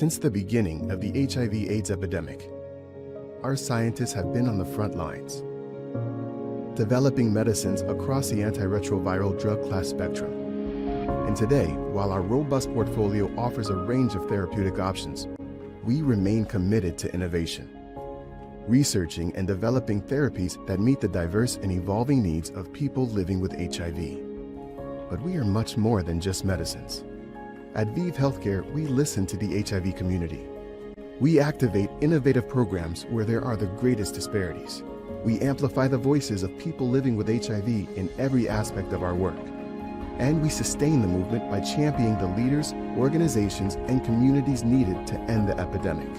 Since the beginning of the HIV/AIDS epidemic, our scientists have been on the front lines, developing medicines across the antiretroviral drug class spectrum. And today, while our robust portfolio offers a range of therapeutic options, we remain committed to innovation, researching and developing therapies that meet the diverse and evolving needs of people living with HIV. But we are much more than just medicines. At ViiV Healthcare, we listen to the HIV community. We activate innovative programs where there are the greatest disparities. We amplify the voices of people living with HIV in every aspect of our work. And we sustain the movement by championing the leaders, organizations, and communities needed to end the epidemic.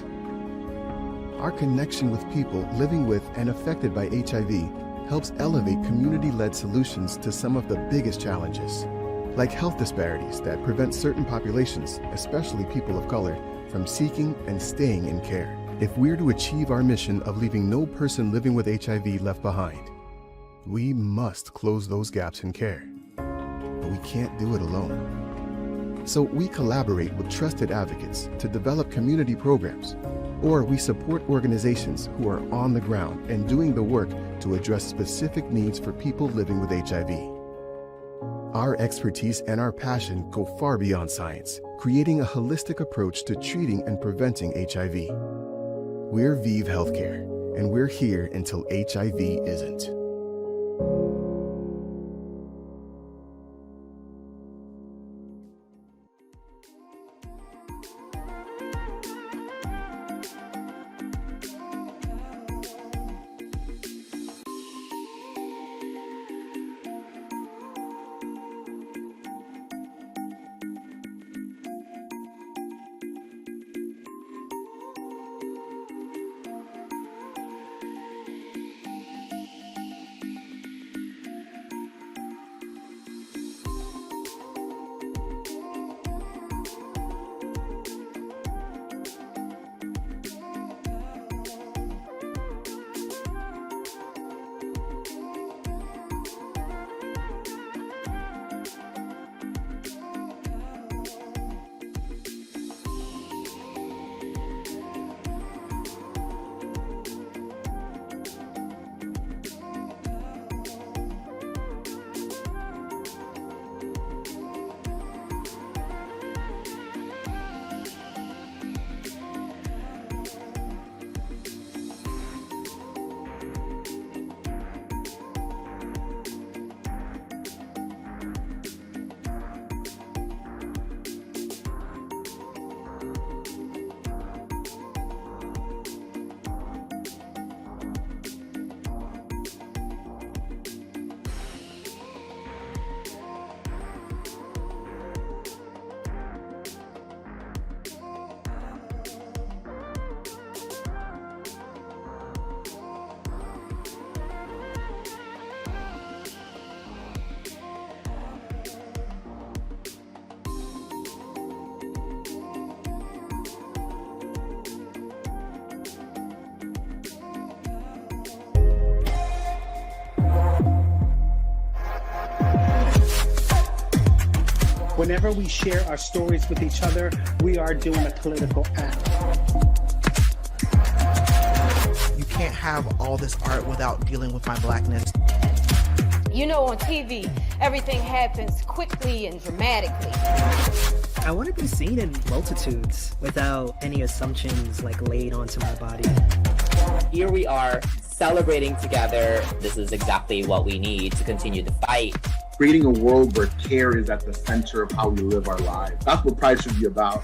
Our connection with people living with and affected by HIV helps elevate community-led solutions to some of the biggest challenges, like health disparities that prevent certain populations, especially people of color, from seeking and staying in care. If we're to achieve our mission of leaving no person living with HIV left behind, we must close those gaps in care. But we can't do it alone. So we collaborate with trusted advocates to develop community programs, or we support organizations who are on the ground and doing the work to address specific needs for people living with HIV. Our expertise and our passion go far beyond science, creating a holistic approach to treating and preventing HIV. We're ViiV Healthcare, and we're here until HIV isn't. Whenever we share our stories with each other, we are doing a political act. You can't have all this art without dealing with my Blackness. You know, on TV, everything happens quickly and dramatically. I want to be seen in multitudes without any assumptions like laid onto my body. Here we are celebrating together. This is exactly what we need to continue the fight. Creating a world where care is at the center of how we live our lives. That's what Pride should be about.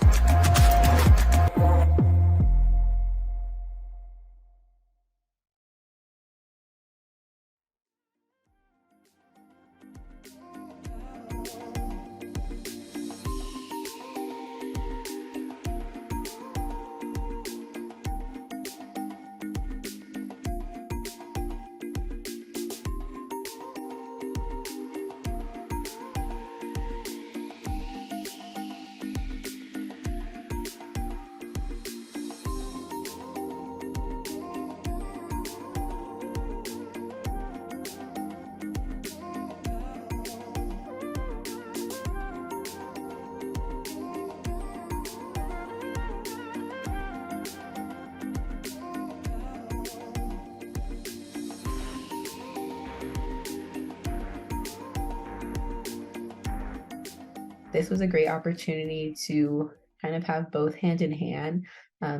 this was a great opportunity to kind of have both hand in hand.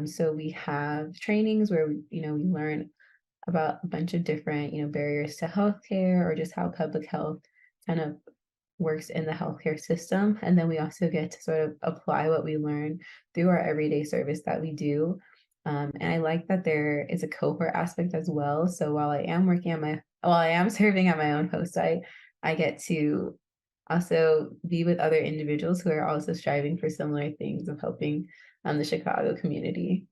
So we have trainings where we learn about a bunch of different, barriers to healthcare or just how public health kind of works in the healthcare system. And then we also get to sort of apply what we learn through our everyday service that we do. And I like that there is a cohort aspect as well. So while I am serving at my own host site, I get to also be with other individuals who are also striving for similar things of helping the Chicago community.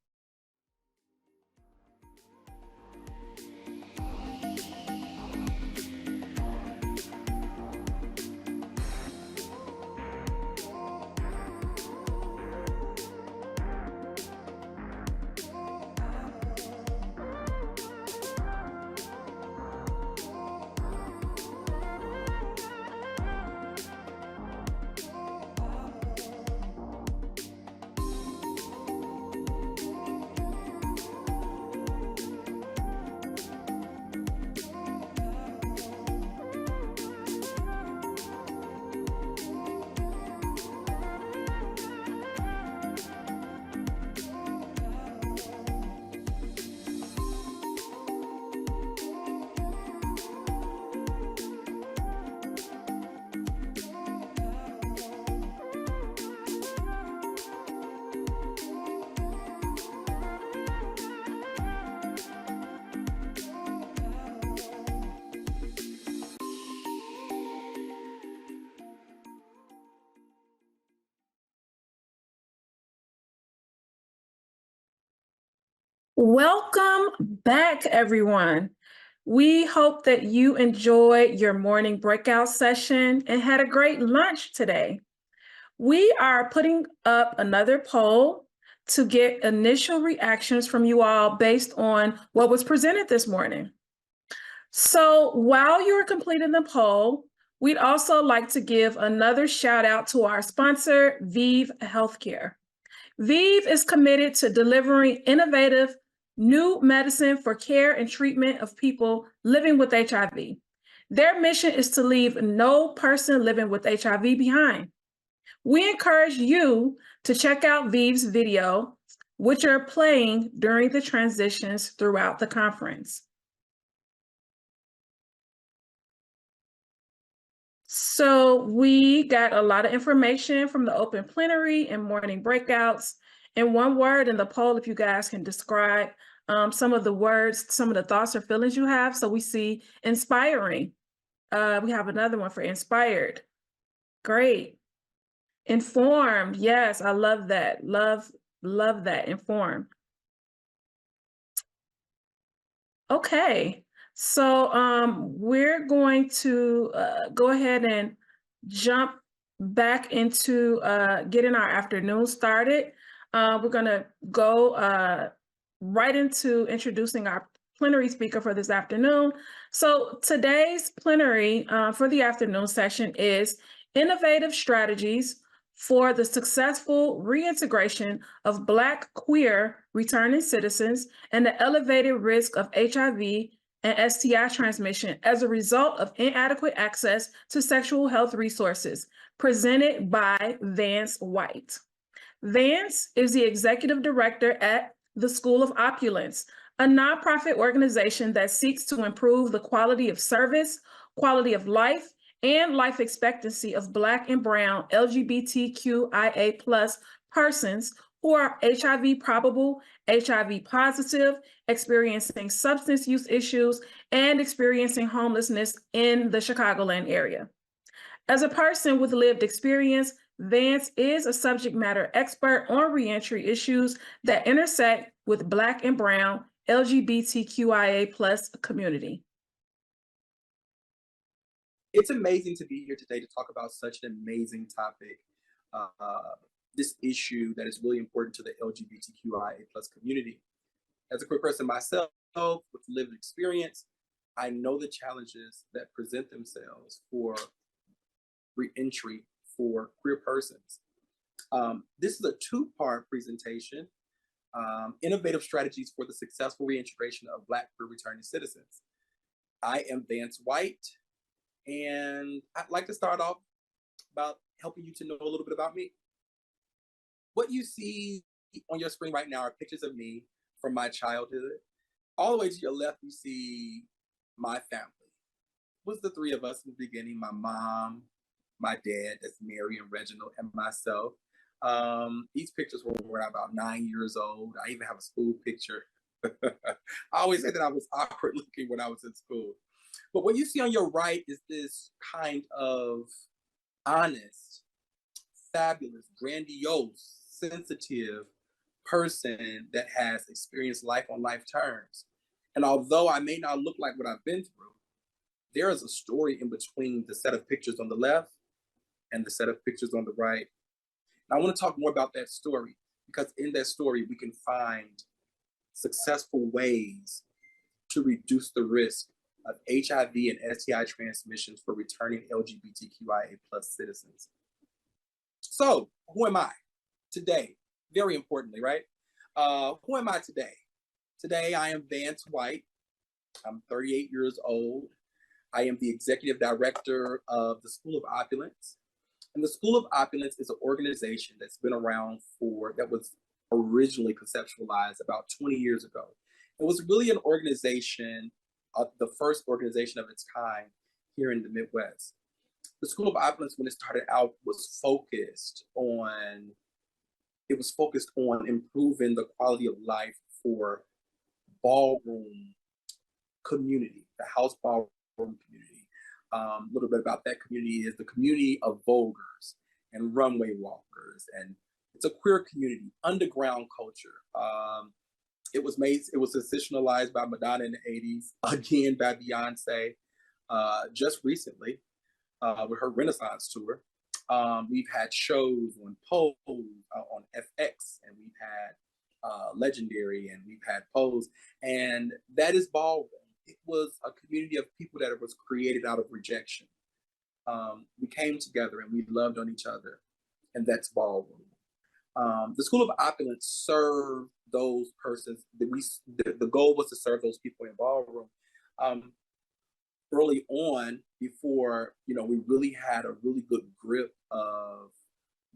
Welcome back, everyone. We hope that you enjoyed your morning breakout session and had a great lunch today. We are putting up another poll to get initial reactions from you all based on what was presented this morning. So while you're completing the poll, we'd also like to give another shout out to our sponsor, ViiV Healthcare. ViiV is committed to delivering innovative new medicine for care and treatment of people living with HIV. Their mission is to leave no person living with HIV behind. We encourage you to check out ViiV's video, which are playing during the transitions throughout the conference. So we got a lot of information from the open plenary and morning breakouts. In one word in the poll, if you guys can describe some of the words, some of the thoughts or feelings you have. So we see inspiring. We have another one for inspired. Great. Informed. Yes, I love that. Love that. Informed. Okay. So we're going to go ahead and jump back into getting our afternoon started. We're going to go right into introducing our plenary speaker for this afternoon. So today's plenary for the afternoon session is Innovative Strategies for the Successful Reintegration of Black Queer Returning Citizens and the Elevated Risk of HIV and STI transmission as a result of inadequate access to sexual health resources, presented by Vance White. Vance is the executive director at the School of Opulence, a nonprofit organization that seeks to improve the quality of service, quality of life, and life expectancy of Black and Brown LGBTQIA+ persons who are HIV probable, HIV positive, experiencing substance use issues, and experiencing homelessness in the Chicagoland area. As a person with lived experience, Vance is a subject matter expert on reentry issues that intersect with Black and Brown LGBTQIA+ community. It's amazing to be here today to talk about such an amazing topic, this issue that is really important to the LGBTQIA+ community. As a queer person myself with lived experience, I know the challenges that present themselves for reentry for queer persons. This is a two-part presentation, Innovative Strategies for the Successful Reintegration of Black Queer Returning Citizens. I am Vance White, and I'd like to start off about helping you to know a little bit about me. What you see on your screen right now are pictures of me from my childhood. All the way to your left, you see my family. It was the three of us in the beginning, my mom, my dad, that's Mary and Reginald, and myself. These pictures were when I was about 9 years old. I even have a school picture. I always say that I was awkward looking when I was in school. But what you see on your right is this kind of honest, fabulous, grandiose, sensitive person that has experienced life on life terms. And although I may not look like what I've been through, there is a story in between the set of pictures on the left and the set of pictures on the right. And I want to talk more about that story, because in that story, we can find successful ways to reduce the risk of HIV and STI transmissions for returning LGBTQIA+ citizens. So, who am I today? Very importantly, right? Who am I today? Today, I am Vance White. I'm 38 years old. I am the executive director of the School of Opulence. And the School of Opulence is an organization that's been around that was originally conceptualized about 20 years ago. It was really an organization, the first organization of its kind here in the Midwest. The School of Opulence, when it started out, was focused on improving the quality of life for ballroom community, the house ballroom community. A little bit about that community is the community of voguers and runway walkers, and it's a queer community, underground culture. It was sensationalized by Madonna in the 80s, again by Beyonce, just recently with her Renaissance tour. We've had shows on Pose, on FX, and we've had Legendary, and we've had Pose, and that is ballroom. It was a community of people that was created out of rejection. We came together and we loved on each other, and that's ballroom. The School of Opulence served those persons. The goal was to serve those people in ballroom. Early on, before we really had a really good grip of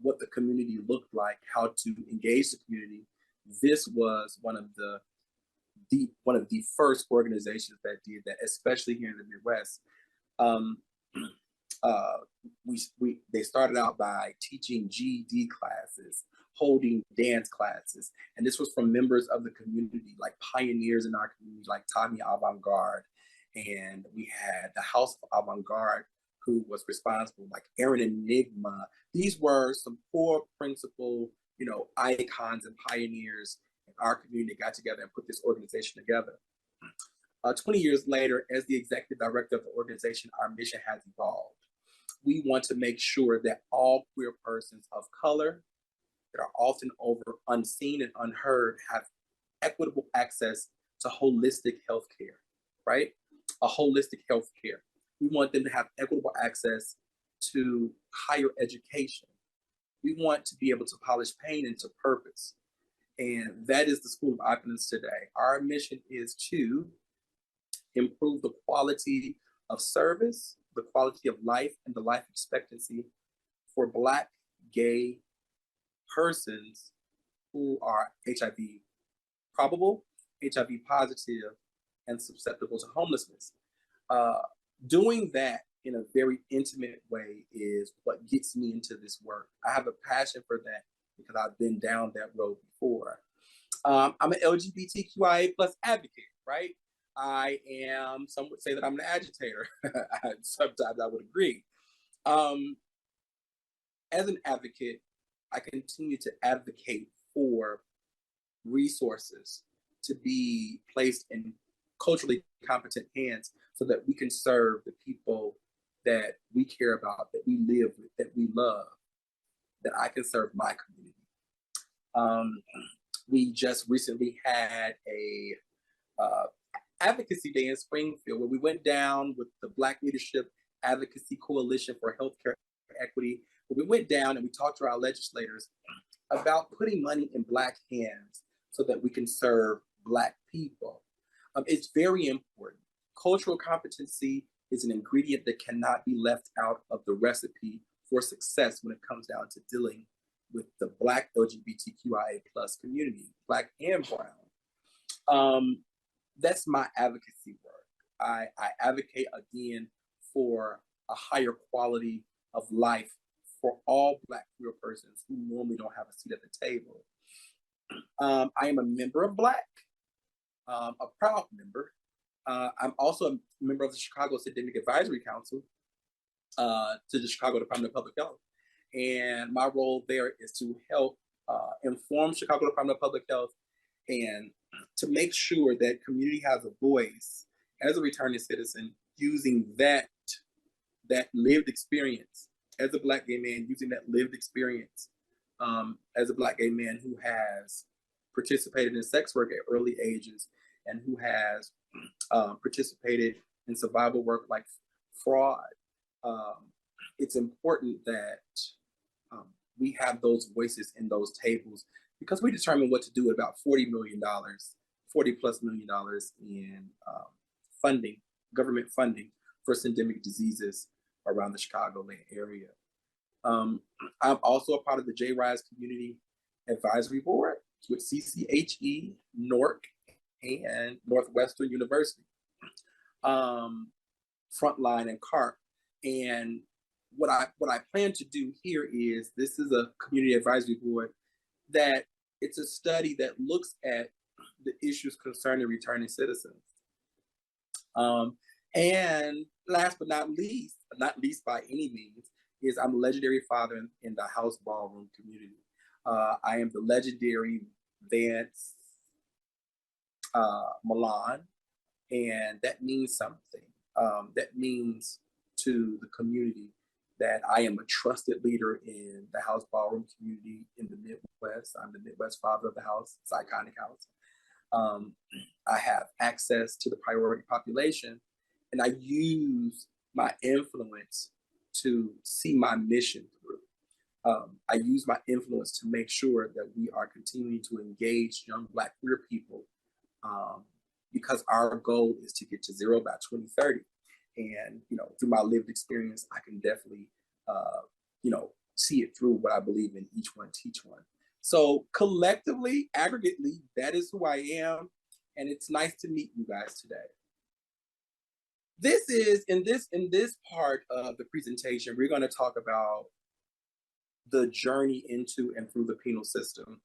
what the community looked like, how to engage the community, this was one of the first organizations that did that, especially here in the Midwest. They started out by teaching GED classes, holding dance classes, and this was from members of the community, like pioneers in our community, like Tommy Avant-Garde, and we had the House of Avant-Garde, who was responsible, like Aaron Enigma. These were some core principal, icons and pioneers in our community got together and put this organization together. 20 years later, as the executive director of the organization, our mission has evolved. We want to make sure that all queer persons of color that are often unseen and unheard have equitable access to holistic health care, right? A holistic health care. We want them to have equitable access to higher education. We want to be able to polish pain into purpose. And that is the School of Opulence today. Our mission is to improve the quality of service, the quality of life, and the life expectancy for Black, gay persons who are HIV probable, HIV positive, and susceptible to homelessness. Doing that in a very intimate way is what gets me into this work. I have a passion for that because I've been down that road before. I'm an LGBTQIA+ advocate, right? Some would say that I'm an agitator. Sometimes I would agree. As an advocate, I continue to advocate for resources to be placed in culturally competent hands so that we can serve the people that we care about, that we live with, that we love, that I can serve my community. We just recently had a advocacy day in Springfield where we went down with the Black Leadership Advocacy Coalition for Healthcare Equity. We went down and we talked to our legislators about putting money in Black hands so that we can serve Black people. It's very important. Cultural competency is an ingredient that cannot be left out of the recipe for success when it comes down to dealing with the Black LGBTQIA plus community, Black and Brown. That's my advocacy work. I advocate again for a higher quality of life for all Black queer persons who normally don't have a seat at the table. I am a member of BLACHE, a proud member. I'm also a member of the Chicago Syndemic Advisory Council to the Chicago Department of Public Health. And my role there is to help inform Chicago Department of Public Health and to make sure that community has a voice as a returning citizen using that lived experience as a Black gay man, using that lived experience as a Black gay man who has participated in sex work at early ages and who has participated in survival work like fraud. It's important that we have those voices in those tables because we determine what to do with about $40 plus million in funding, government funding for syndemic diseases around the Chicagoland area. I'm also a part of the J-Rise Community Advisory Board with CCHE, NORC, and Northwestern University, Frontline and CARP. And what I plan to do here is, this is a community advisory board that it's a study that looks at the issues concerning returning citizens. And last but not least by any means, is I'm a legendary father in the house ballroom community. I am the legendary Vance Milan, and that means something. That means to the community that I am a trusted leader in the house ballroom community in the Midwest. I'm the Midwest father of the house, it's an iconic house. I have access to the priority population, and I use my influence to see my mission through. I use my influence to make sure that we are continuing to engage young Black queer people because our goal is to get to zero by 2030. And, through my lived experience, I can definitely, see it through what I believe in, each one, teach one. So collectively, aggregately, that is who I am. And it's nice to meet you guys today. This is, in this part of the presentation, we're going to talk about the journey into and through the penal system.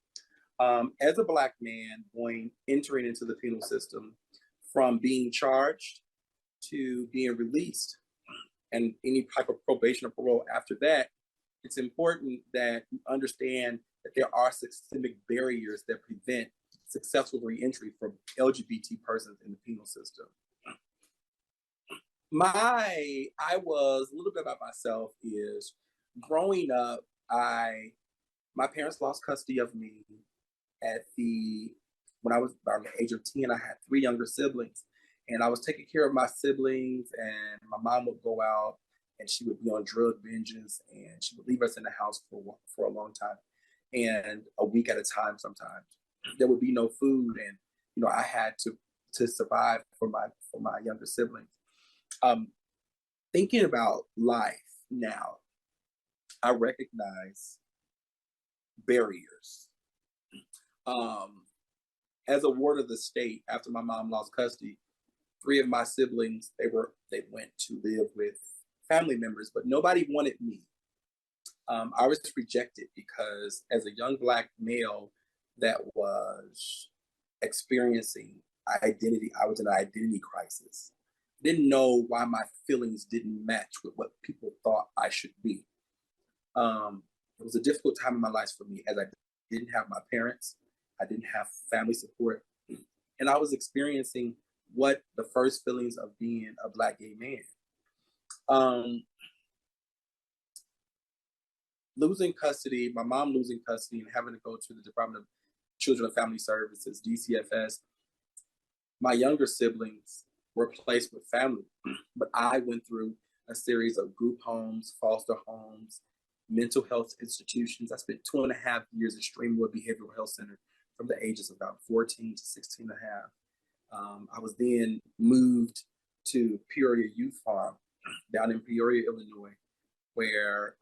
As a Black man entering into the penal system, from being charged to being released and any type of probation or parole after that, it's important that you understand that there are systemic barriers that prevent successful reentry for LGBT persons in the penal system. I was, a little bit about myself is, growing up, my parents lost custody of me when I was about the age of 10. I had 3 younger siblings, and I was taking care of my siblings, and my mom would go out and she would be on drug binges, and she would leave us in the house for a long time, and a week at a time sometimes. There would be no food, and I had to survive for my younger siblings. Thinking about life now, I recognize barriers. As a ward of the state, after my mom lost custody, 3 of my siblings, they went to live with family members, but nobody wanted me. I was rejected because as a young Black male that was experiencing identity, I was in an identity crisis. Didn't know why my feelings didn't match with what people thought I should be. It was a difficult time in my life for me, as I didn't have my parents, I didn't have family support, and I was experiencing what the first feelings of being a Black gay man. Losing custody, my mom losing custody and having to go to the Department of Children and Family Services, DCFS, my younger siblings were placed with family, but I went through a series of group homes, foster homes, mental health institutions. I spent 2.5 years at Streamwood Behavioral Health Center from the ages of about 14 to 16 and a half. I was then moved to Peoria Youth Farm down in Peoria, Illinois, where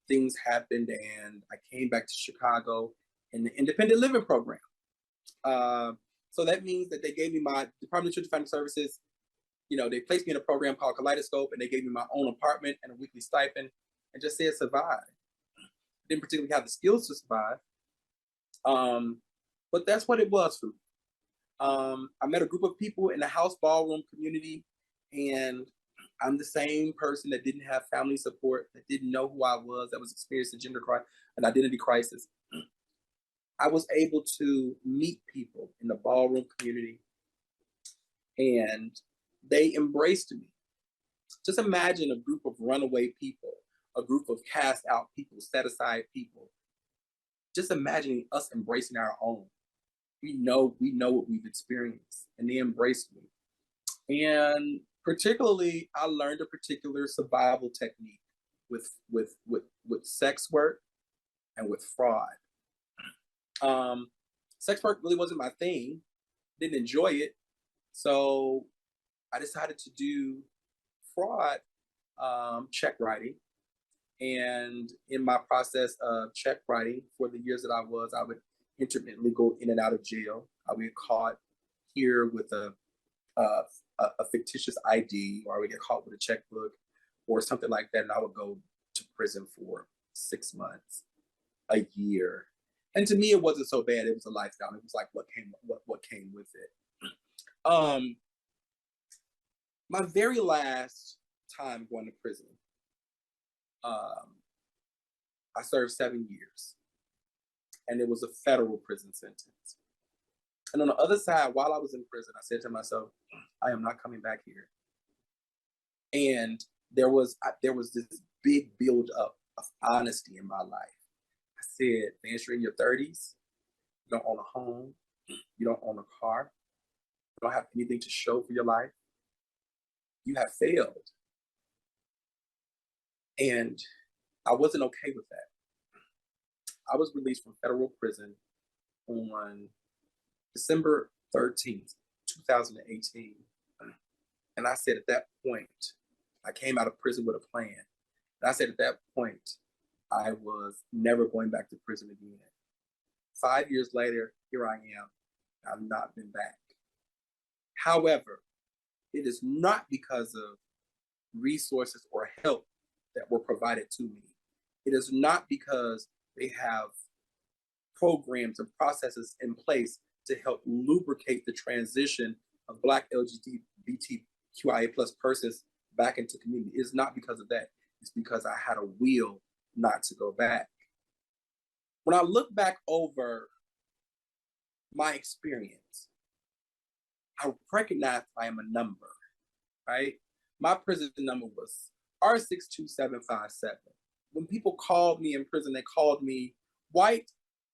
things happened and I came back to Chicago in the independent living program. So that means that they gave me my Department of Children and Family Services, they placed me in a program called Kaleidoscope, and they gave me my own apartment and a weekly stipend and just said survive. Didn't particularly have the skills to survive. But that's what it was for me. I met a group of people in the house ballroom community, and I'm the same person that didn't have family support, that didn't know who I was, that was experiencing an identity crisis. I was able to meet people in the ballroom community, and they embraced me. Just imagine a group of runaway people, a group of cast out people, set aside people. Just imagining us embracing our own. We know what we've experienced, and they embraced me. And particularly, I learned a particular survival technique with sex work and with fraud. Sex work really wasn't my thing. Didn't enjoy it, so I decided to do fraud check writing. And in my process of check writing for the years that I would intermittently go in and out of jail. I would get caught here with a fictitious ID, or I would get caught with a checkbook or something like that, and I would go to prison for 6 months, a year. And to me, it wasn't so bad. It was a lifestyle. It was like what came with it. My very last time going to prison, I served 7 years, and it was a federal prison sentence. And on the other side, while I was in prison, I said to myself, I am not coming back here. And there was this big buildup of honesty in my life. I said, Vance, you're in your 30s, you don't own a home, you don't own a car, you don't have anything to show for your life. You have failed. And I wasn't okay with that. I was released from federal prison on December 13th, 2018. And I said at that point, I came out of prison with a plan. And I said at that point, I was never going back to prison again. 5 years later, here I am. I've not been back. However, it is not because of resources or help that were provided to me. It is not because they have programs and processes in place to help lubricate the transition of Black LGBTQIA plus persons back into community. It's not because of that. It's because I had a will not to go back. When I look back over my experience, I recognize I am a number, right? My prison number was R62757. When people called me in prison, they called me White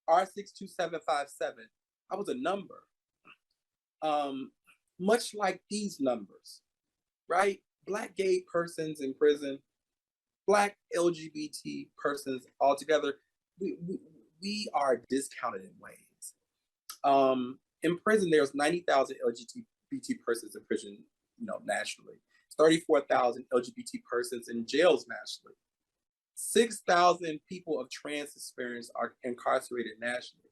R62757. I was a number. Much like these numbers, right? Black gay persons in prison, Black LGBT persons altogether, we are discounted in ways. In prison, there's 90,000 LGBT persons in prison, nationally. 34,000 LGBT persons in jails nationally. 6,000 people of trans experience are incarcerated nationally.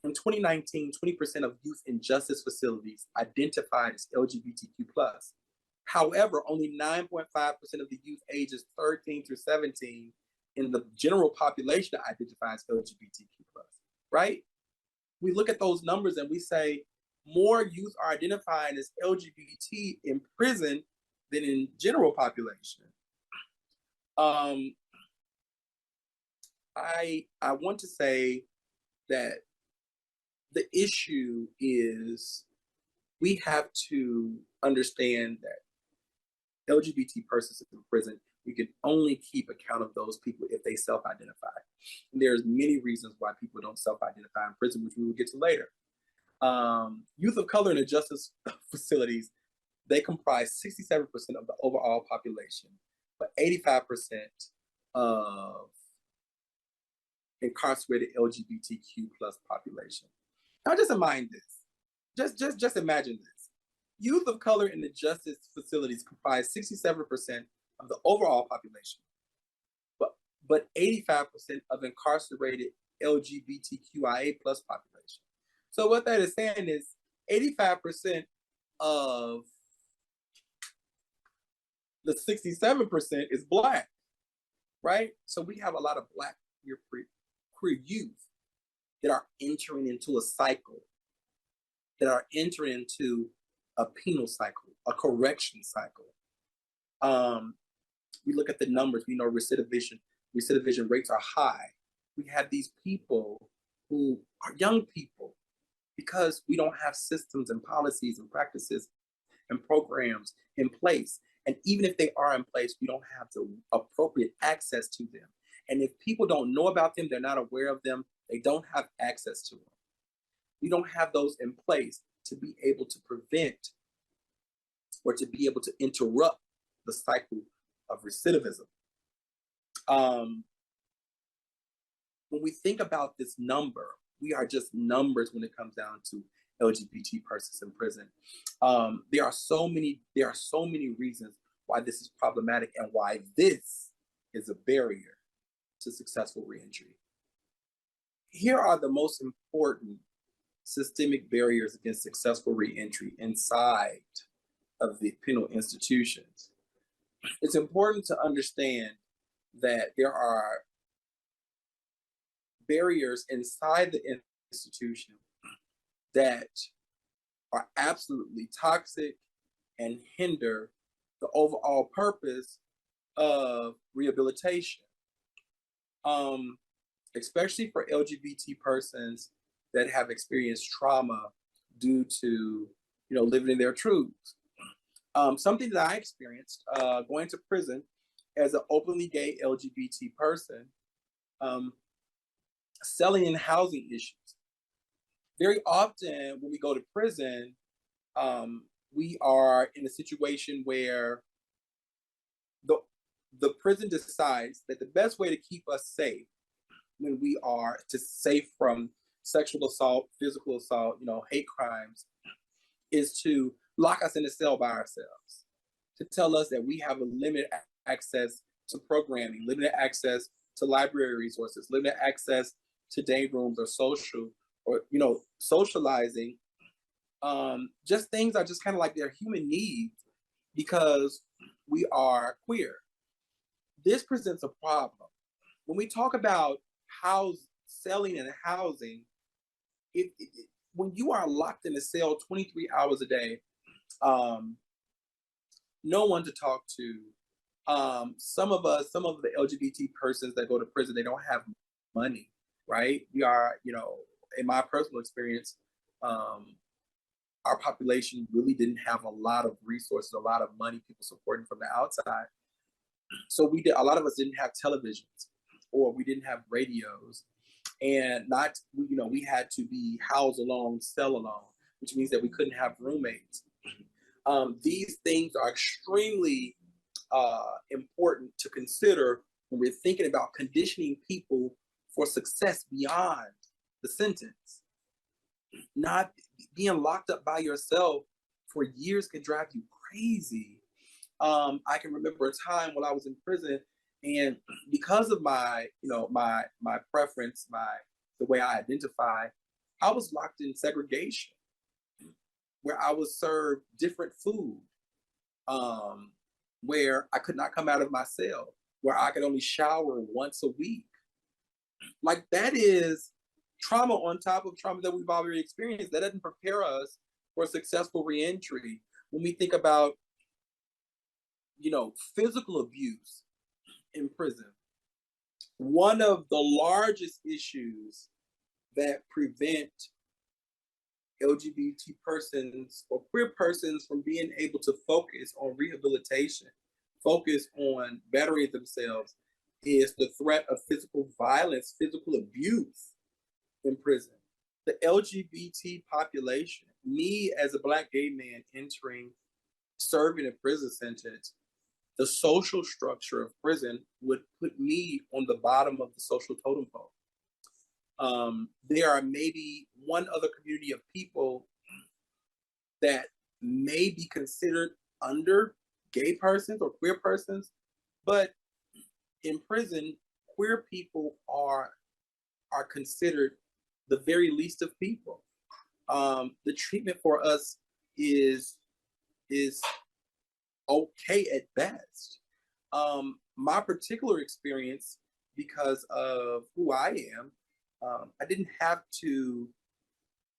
In 2019, 20% of youth in justice facilities identified as LGBTQ+. However, only 9.5% of the youth ages 13 through 17 in the general population identifies LGBTQ+, right? We look at those numbers and we say more youth are identified as LGBT in prison than in general population. I want to say that the issue is we have to understand that LGBT persons in prison, we can only keep account of those people if they self-identify. And there's many reasons why people don't self-identify in prison, which we will get to later. Youth of color in the justice facilities, they comprise 67% of the overall population, but 85% of incarcerated LGBTQ plus population. Now just imagine this. Just imagine this. Youth of color in the justice facilities comprise 67% of the overall population, but 85% of incarcerated LGBTQIA plus population. So what that is saying is 85% of the 67% is Black, right? So we have a lot of Black queer youth that are entering into a cycle, that are entering into a penal cycle, a correction cycle. We look at the numbers, we know recidivism rates are high. We have these people who are young people because we don't have systems and policies and practices and programs in place. And even if they are in place, we don't have the appropriate access to them. And if people don't know about them, they're not aware of them, they don't have access to them. We don't have those in place to be able to prevent or to be able to interrupt the cycle of recidivism. When we think about this number, we are just numbers when it comes down to LGBT persons in prison. There are so many reasons why this is problematic and why this is a barrier to successful reentry. Here are the most important systemic barriers against successful reentry inside of the penal institutions. It's important to understand that there are barriers inside the institution that are absolutely toxic and hinder the overall purpose of rehabilitation, especially for LGBT persons that have experienced trauma due to, living in their truths. Something that I experienced going to prison as an openly gay LGBT person, selling and housing issues. Very often when we go to prison, we are in a situation where the prison decides that the best way to keep us safe when we are safe from sexual assault, physical assault, hate crimes, is to lock us in a cell by ourselves, to tell us that we have a limited access to programming, limited access to library resources, limited access to day rooms or socializing. Just things are just kind of like their human needs because we are queer. This presents a problem. When we talk about selling and housing, when you are locked in a cell 23 hours a day, no one to talk to. Some of the LGBT persons that go to prison, they don't have money, right? We are, in my personal experience, our population really didn't have a lot of resources, a lot of money, people supporting from the outside. So a lot of us didn't have televisions or we didn't have radios, and we had to be housed alone, cell alone, which means that we couldn't have roommates. These things are extremely important to consider when we're thinking about conditioning people for success beyond the sentence. Not being locked up by yourself for years can drive you crazy. I can remember a time when I was in prison, and because of my preference, the way I identify, I was locked in segregation, where I was served different food, where I could not come out of my cell, where I could only shower once a week. Like, that is trauma on top of trauma that we've already experienced. That doesn't prepare us for successful reentry. When we think about, physical abuse in prison, one of the largest issues that prevent LGBT persons or queer persons from being able to focus on rehabilitation, focus on bettering themselves, is the threat of physical violence, physical abuse in prison. The LGBT population, me as a Black gay man serving a prison sentence, the social structure of prison would put me on the bottom of the social totem pole. There are maybe one other community of people that may be considered under gay persons or queer persons, but in prison, queer people are considered the very least of people. The treatment for us is okay at best. My particular experience, because of who I am, I didn't have to.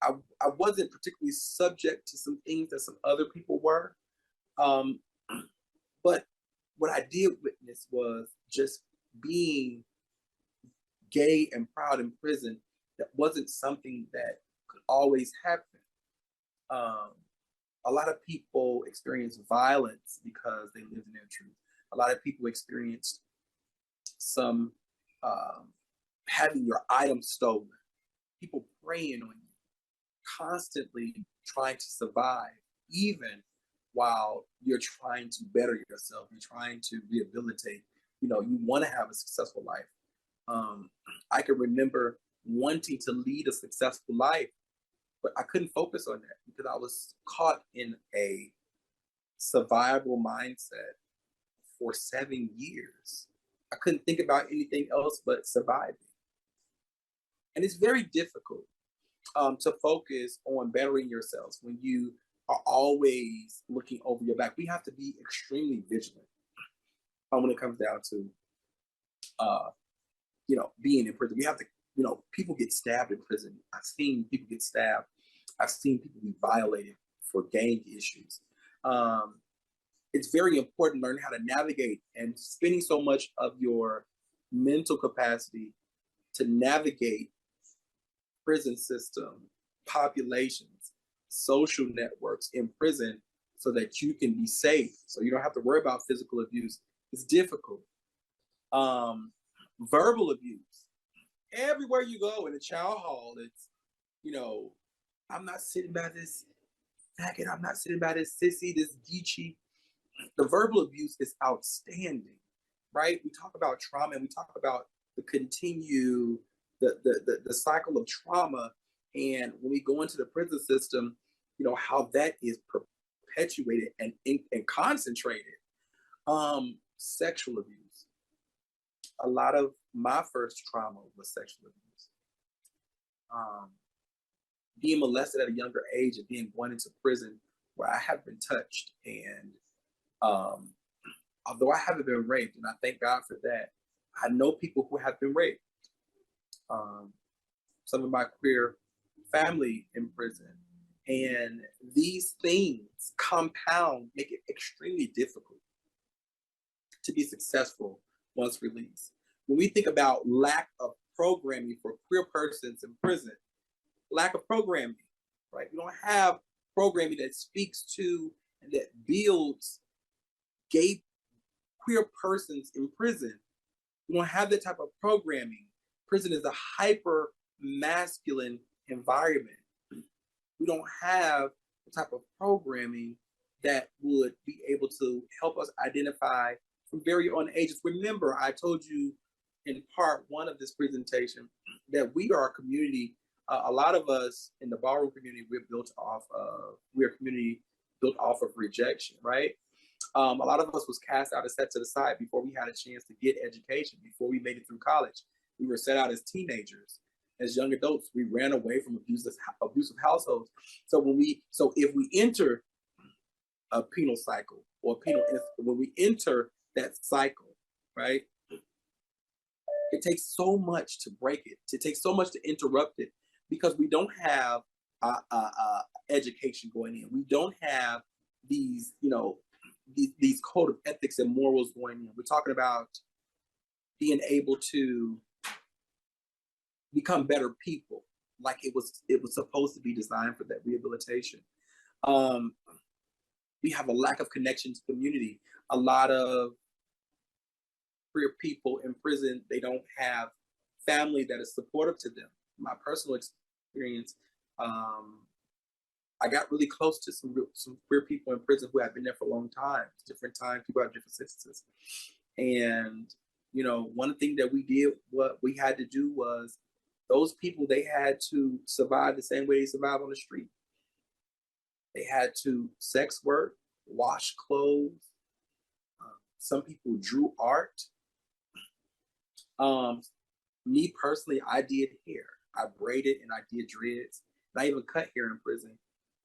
I wasn't particularly subject to some things that some other people were. But what I did witness was just being gay and proud in prison. That wasn't something that could always happen. A lot of people experience violence because they lived in their truth. A lot of people experienced some having your items stolen, people preying on you, constantly trying to survive, even while you're trying to better yourself, you're trying to rehabilitate. You know, you want to have a successful life. I can remember wanting to lead a successful life, but I couldn't focus on that because I was caught in a survival mindset for 7 years. I couldn't think about anything else but surviving. And it's very difficult to focus on bettering yourselves when you are always looking over your back. We have to be extremely vigilant when it comes down to, being in prison. We have to, people get stabbed in prison. I've seen people get stabbed. I've seen people be violated for gang issues. It's very important to learn how to navigate, and spending so much of your mental capacity to navigate prison system, populations, social networks in prison so that you can be safe, so you don't have to worry about physical abuse. It's difficult. Verbal abuse. Everywhere you go in a child hall, it's, I'm not sitting by this faggot, I'm not sitting by this sissy, this geechee. The verbal abuse is outstanding, right? We talk about trauma and we talk about the cycle of trauma. And when we go into the prison system, how that is perpetuated and concentrated. Sexual abuse. A lot of my first trauma was sexual abuse. Being molested at a younger age and being born into prison where I have been touched. And although I haven't been raped, and I thank God for that, I know people who have been raped. Some of my queer family in prison. And these things compound, make it extremely difficult to be successful once released. When we think about lack of programming for queer persons in prison, lack of programming, right? We don't have programming that speaks to and that builds gay queer persons in prison. We don't have that type of programming. Prison is a hyper masculine environment. We don't have the type of programming that would be able to help us identify from very young ages. Remember, I told you in part one of this presentation that we are a community. A lot of us in the ballroom community, we're a community built off of rejection, right? A lot of us was cast out and set to the side before we had a chance to get education, before we made it through college. We were set out as teenagers, as young adults. We ran away from abusive households. So if we enter a penal cycle when we enter that cycle, right? It takes so much to break it. It takes so much to interrupt it because we don't have education going in. We don't have these, these code of ethics and morals going in. We're talking about being able to become better people, like it was supposed to be designed for that rehabilitation. We have a lack of connection to community. A lot of queer people in prison, they don't have family that is supportive to them. My personal experience, I got really close to some queer people in prison who had been there for a long time, different times, people have different sentences. And, one thing that we did, what we had to do was, those people, they had to survive the same way they survive on the street. They had to sex work, wash clothes. Some people drew art. Me personally, I did hair. I braided and I did dreads. And I even cut hair in prison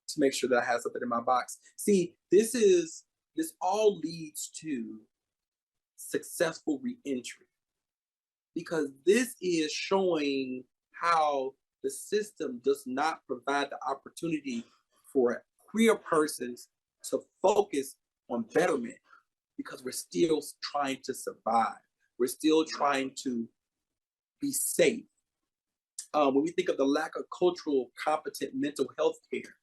to make sure that I had something in my box. See, this all leads to successful reentry, because this is showing how the system does not provide the opportunity for queer persons to focus on betterment, because we're still trying to survive. We're still trying to be safe. When we think of the lack of cultural, competent mental health care,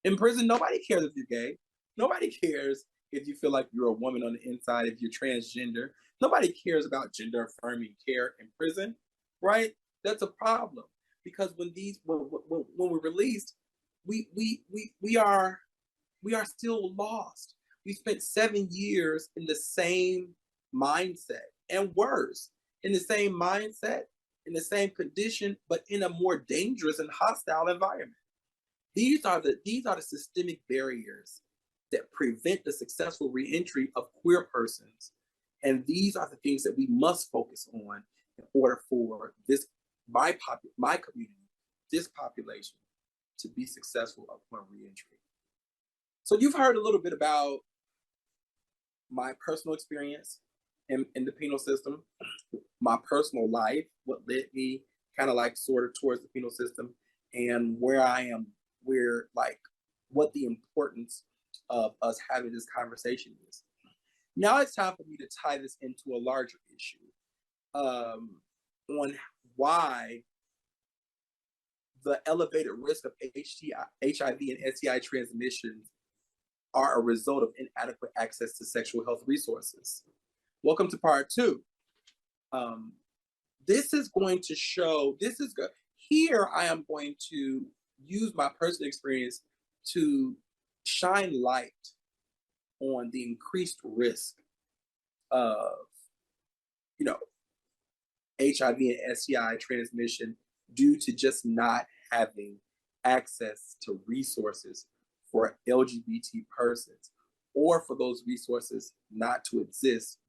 in prison, nobody cares if you're gay. Nobody cares if you feel like you're a woman on the inside, if you're transgender. Nobody cares about gender affirming care in prison, right? That's a problem, because when we're released, we are still lost. We spent 7 years in the same mindset, and worse, in the same mindset, in the same condition, but in a more dangerous and hostile environment. These are the systemic barriers that prevent the successful reentry of queer persons. And these are the things that we must focus on in order for my community, this population, to be successful upon reentry. So you've heard a little bit about my personal experience in the penal system, my personal life, what led me kind of like sort of towards the penal system, and where I am, what the importance of us having this conversation is. Now it's time for me to tie this into a larger issue on why the elevated risk of HIV and STI transmissions are a result of inadequate access to sexual health resources. Welcome to part 2. This is going to show, here I am going to use my personal experience to shine light on the increased risk of, HIV and STI transmission due to just not having access to resources for LGBT persons, or for those resources not to exist,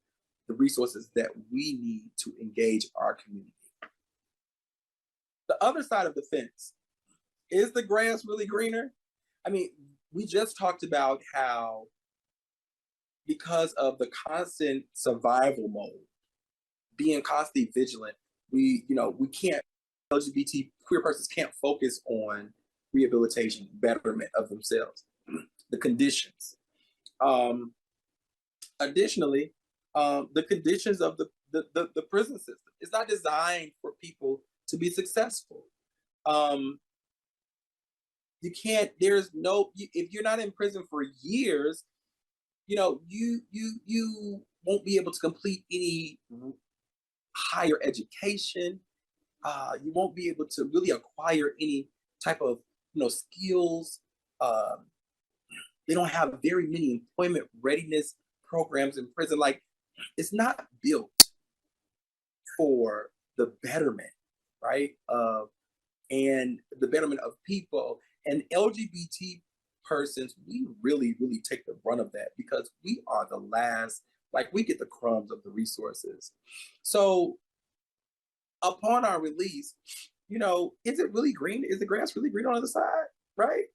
the resources that we need to engage our community. The other side of the fence, is the grass really greener? I mean, we just talked about how, because of the constant survival mode, being constantly vigilant, we can't, LGBT queer persons can't focus on rehabilitation, betterment of themselves, the conditions. Additionally, the conditions of the prison system is not designed for people to be successful. You can't, if you're not in prison for years, you won't be able to complete any higher education. You won't be able to really acquire any type of, skills. They don't have very many employment readiness programs in prison. Like, it's not built for the betterment, right? And the betterment of people. And LGBT persons, we really, really take the brunt of that, because we are the last, we get the crumbs of the resources. So upon our release, is it really green? Is the grass really green on the other side, right?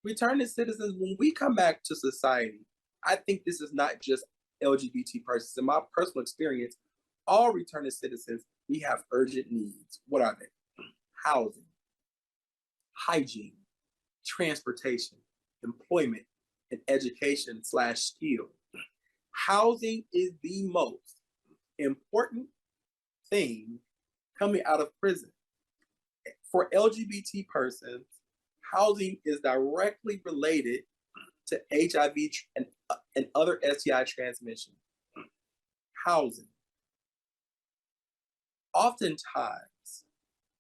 Returning citizens, when we come back to society, I think this is not just LGBT persons. In my personal experience, all returning citizens, we have urgent needs. What are they? Housing, hygiene, transportation, employment, and education/skill. Housing is the most important thing coming out of prison. For LGBT persons, housing is directly related to HIV and other STI transmission. Housing. Oftentimes,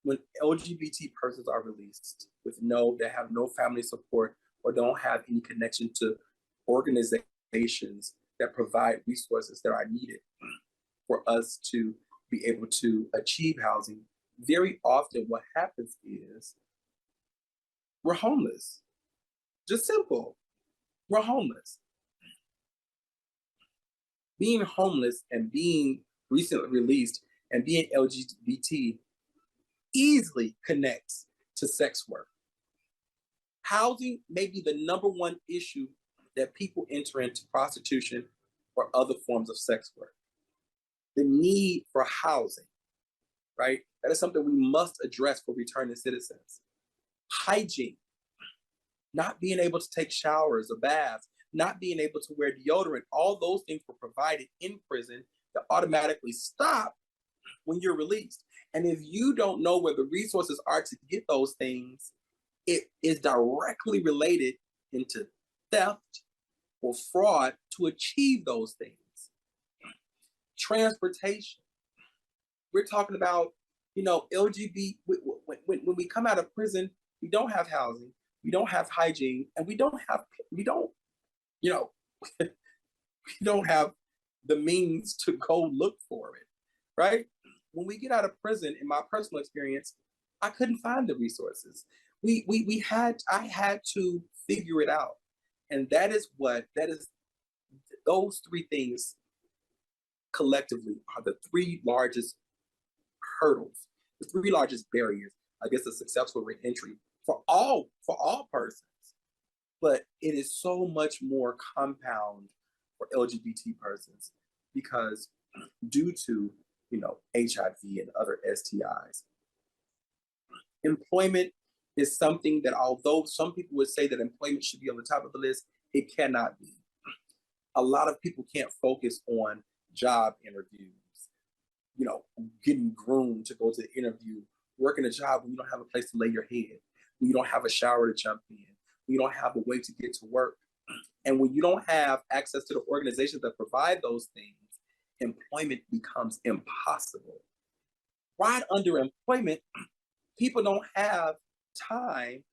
when LGBT persons are released that have no family support or don't have any connection to organizations that provide resources that are needed for us to be able to achieve housing, very often what happens is we're homeless. Just simple. We're homeless. Being homeless and being recently released, and being LGBT easily connects to sex work. Housing may be the #1 issue that people enter into prostitution or other forms of sex work. The need for housing, right? That is something we must address for returning citizens. Hygiene, not being able to take showers or baths, not being able to wear deodorant, all those things were provided in prison that automatically stop when you're released. And if you don't know where the resources are to get those things, it is directly related into theft or fraud to achieve those things. Transportation. We're talking about, LGBT, when we come out of prison, we don't have housing, we don't have hygiene, and we don't have we don't have the means to go look for it, right? When we get out of prison, in my personal experience, I couldn't find the resources. I had to figure it out. And those three things collectively are the three largest hurdles, the three largest barriers against a successful reentry for all persons. But it is so much more compound for LGBT persons because due to HIV and other STIs. Employment is something that, although some people would say that employment should be on the top of the list, it cannot be. A lot of people can't focus on job interviews, getting groomed to go to the interview, working a job when you don't have a place to lay your head, when you don't have a shower to jump in, when you don't have a way to get to work. And when you don't have access to the organizations that provide those things, employment becomes impossible. Right under employment, people don't have time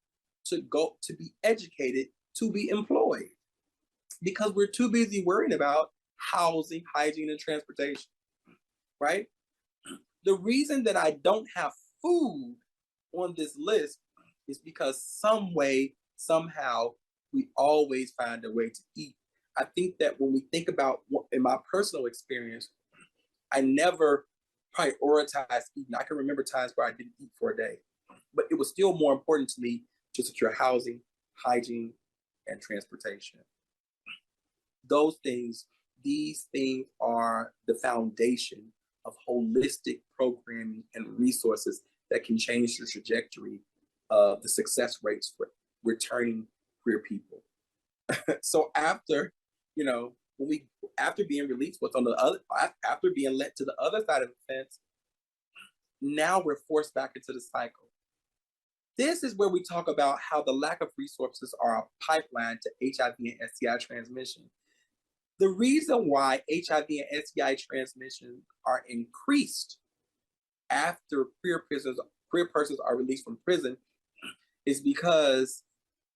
to go to be educated, to be employed, because we're too busy worrying about housing, hygiene, and transportation, right? The reason that I don't have food on this list is because some way, somehow, we always find a way to eat. I think that when we think about, in my personal experience, I never prioritized eating. I can remember times where I didn't eat for a day, but it was still more important to me to secure housing, hygiene, and transportation. These things are the foundation of holistic programming and resources that can change the trajectory of the success rates for returning queer people. So after being released, after being led to the other side of the fence, now we're forced back into the cycle. This is where we talk about how the lack of resources are a pipeline to HIV and STI transmission. The reason why HIV and STI transmission are increased after queer persons are released from prison is because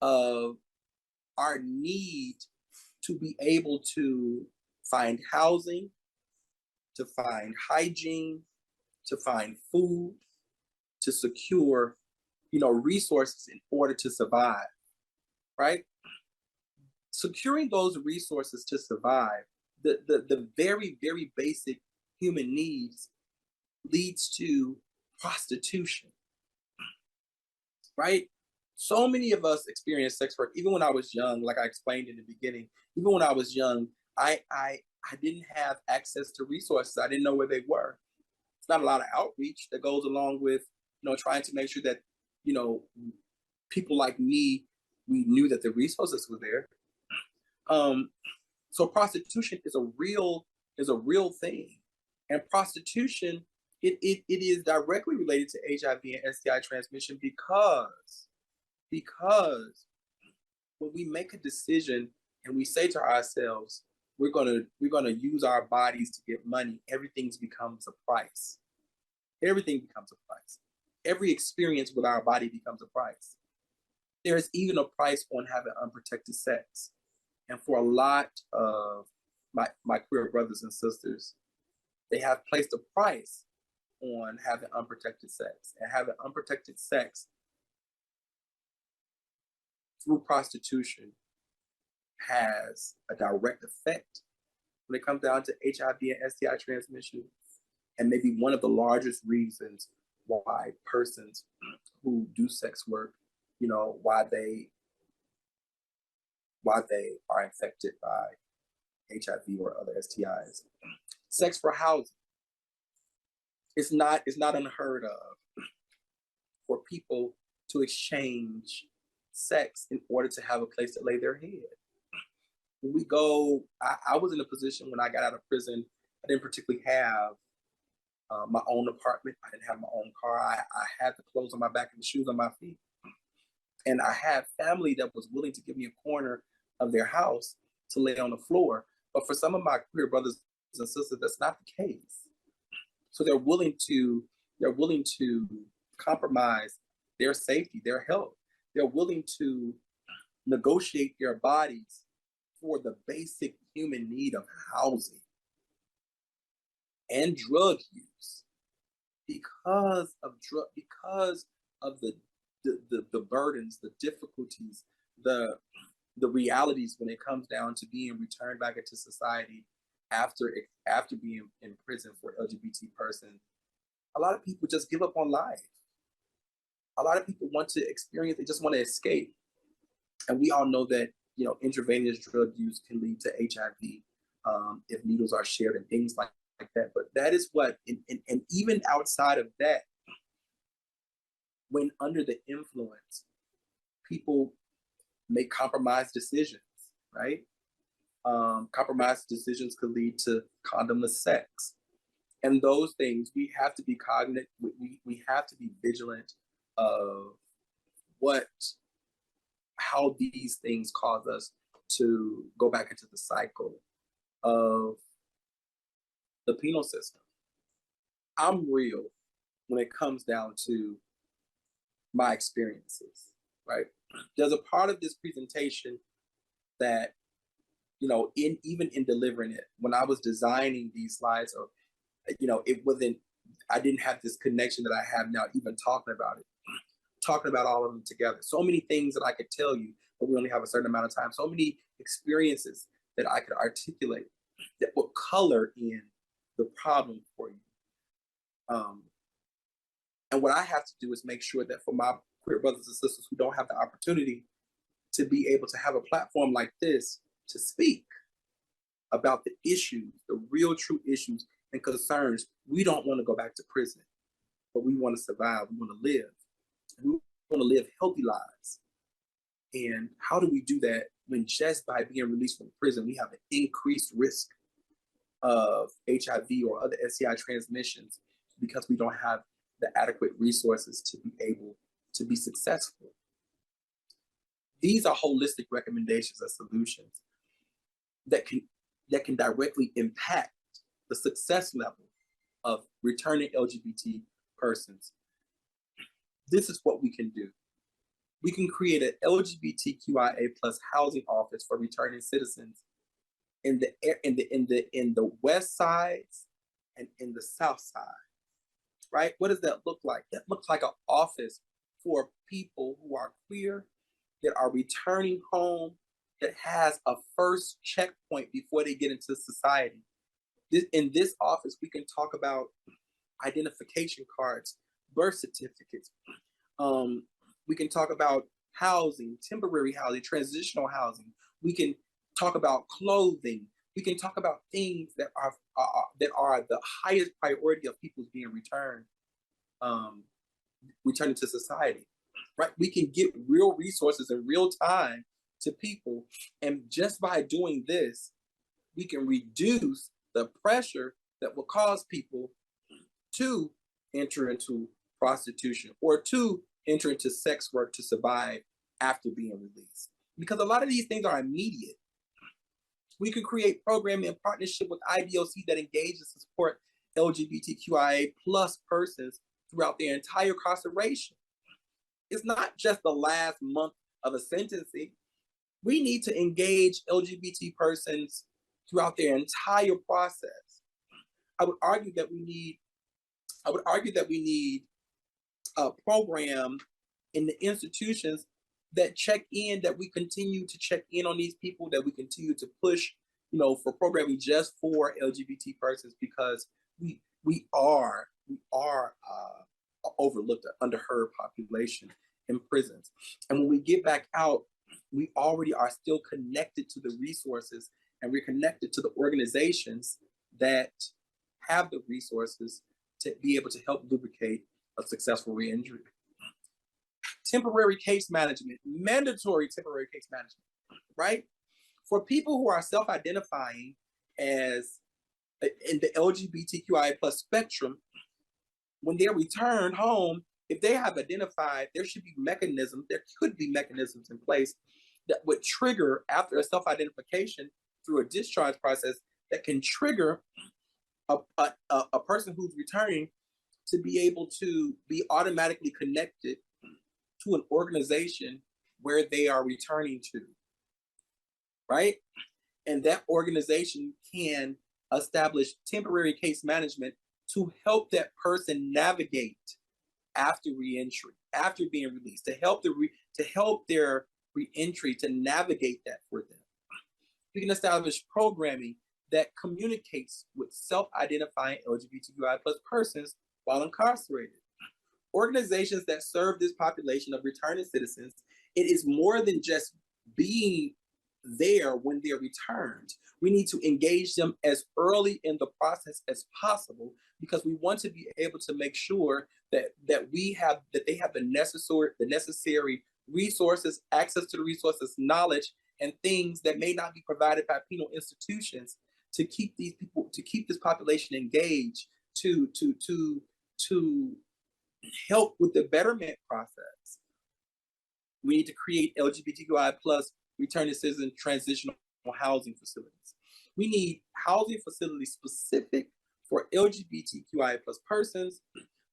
of our need to be able to find housing, to find hygiene, to find food, to secure, resources in order to survive, right? Securing those resources to survive, the very, very basic human needs leads to prostitution, right? So many of us experience sex work, even when I was young, like I explained in the beginning, even when I was young, I didn't have access to resources. I didn't know where they were. It's not a lot of outreach that goes along with, trying to make sure that, people like me, we knew that the resources were there. So prostitution is a real thing. And prostitution, it is directly related to HIV and STI transmission because when we make a decision and we say to ourselves, we're gonna use our bodies to get money, everything becomes a price. Everything becomes a price. Every experience with our body becomes a price. There is even a price on having unprotected sex. And for a lot of my queer brothers and sisters, they have placed a price on having unprotected sex. And having unprotected sex through prostitution has a direct effect when it comes down to HIV and STI transmission and maybe one of the largest reasons why persons who do sex work, you know, why they are infected by HIV or other STIs. Sex for housing. It's not unheard of for people to exchange sex in order to have a place to lay their head. When we go, I was in a position when I got out of prison, I didn't particularly have my own apartment. I didn't have my own car. I had the clothes on my back and the shoes on my feet. And I had family that was willing to give me a corner of their house to lay on the floor. But for some of my queer brothers and sisters, that's not the case. So they're willing to compromise their safety, their health. They're willing to negotiate their bodies for the basic human need of housing and drug use because of the burdens, the difficulties, the realities when it comes down to being returned back into society after being in prison for LGBT persons. A lot of people just give up on life. A lot of people want to experience, they just want to escape. And we all know that, you know, intravenous drug use can lead to HIV if needles are shared and things like that. But that is what, and even outside of that, when under the influence, people make compromised decisions, right? Compromised decisions could lead to condomless sex. And those things, we have to be cognizant, we have to be vigilant of how these things cause us to go back into the cycle of the penal system. I'm real when it comes down to my experiences, right? There's a part of this presentation that, you know, even in delivering it, when I was designing these slides, or, you know, I didn't have this connection that I have now, even talking about it, talking about all of them together. So many things that I could tell you, but we only have a certain amount of time. So many experiences that I could articulate that would color in the problem for you. And what I have to do is make sure that for my queer brothers and sisters who don't have the opportunity to be able to have a platform like this to speak about the issues, the real true issues and concerns. We don't want to go back to prison, but we want to survive, we want to live. We want to live healthy lives. And how do we do that when just by being released from prison, we have an increased risk of HIV or other STI transmissions because we don't have the adequate resources to be able to be successful? These are holistic recommendations and solutions that can directly impact the success level of returning LGBT persons. This is what we can do. We can create an LGBTQIA plus housing office for returning citizens in the west sides and in the south side, right? What does that look like? That looks like an office for people who are queer, that are returning home, that has a first checkpoint before they get into society. In this office, we can talk about identification cards, birth certificates. We can talk about housing, temporary housing, transitional housing. We can talk about clothing. We can talk about things that are the highest priority of people being returned, returning to society, right? We can get real resources in real time to people, and just by doing this, we can reduce the pressure that will cause people to enter into prostitution or to enter into sex work to survive after being released. Because a lot of these things are immediate. We can create programming in partnership with IDOC that engages and support LGBTQIA plus persons throughout their entire incarceration. It's not just the last month of a sentencing. We need to engage LGBT persons throughout their entire process. I would argue that we need a program in the institutions that check in, that we continue to check in on these people, that we continue to push for programming just for LGBT persons, because we are overlooked, underheard population in prisons. And when we get back out, we already are still connected to the resources, and we're connected to the organizations that have the resources to be able to help lubricate a successful reentry. Temporary case management, mandatory temporary case management, right? For people who are self-identifying as in the LGBTQIA plus spectrum, when they're returned home, if they have identified, there could be mechanisms in place that would trigger, after a self-identification through a discharge process, that can trigger a person who's returning to be able to be automatically connected to an organization where they are returning to, right? And that organization can establish temporary case management to help that person navigate after reentry, after being released, to help their reentry to navigate that for them. We can establish programming that communicates with self-identifying LGBTQI+ persons while incarcerated. Organizations that serve this population of returning citizens, it is more than just being there when they're returned. We need to engage them as early in the process as possible, because we want to be able to make sure that they have the necessary resources, access to the resources, knowledge, and things that may not be provided by penal institutions to keep this population engaged, to help with the betterment process. We need to create LGBTQI+ returning citizen transitional housing facilities. We need housing facilities specific for LGBTQI+ persons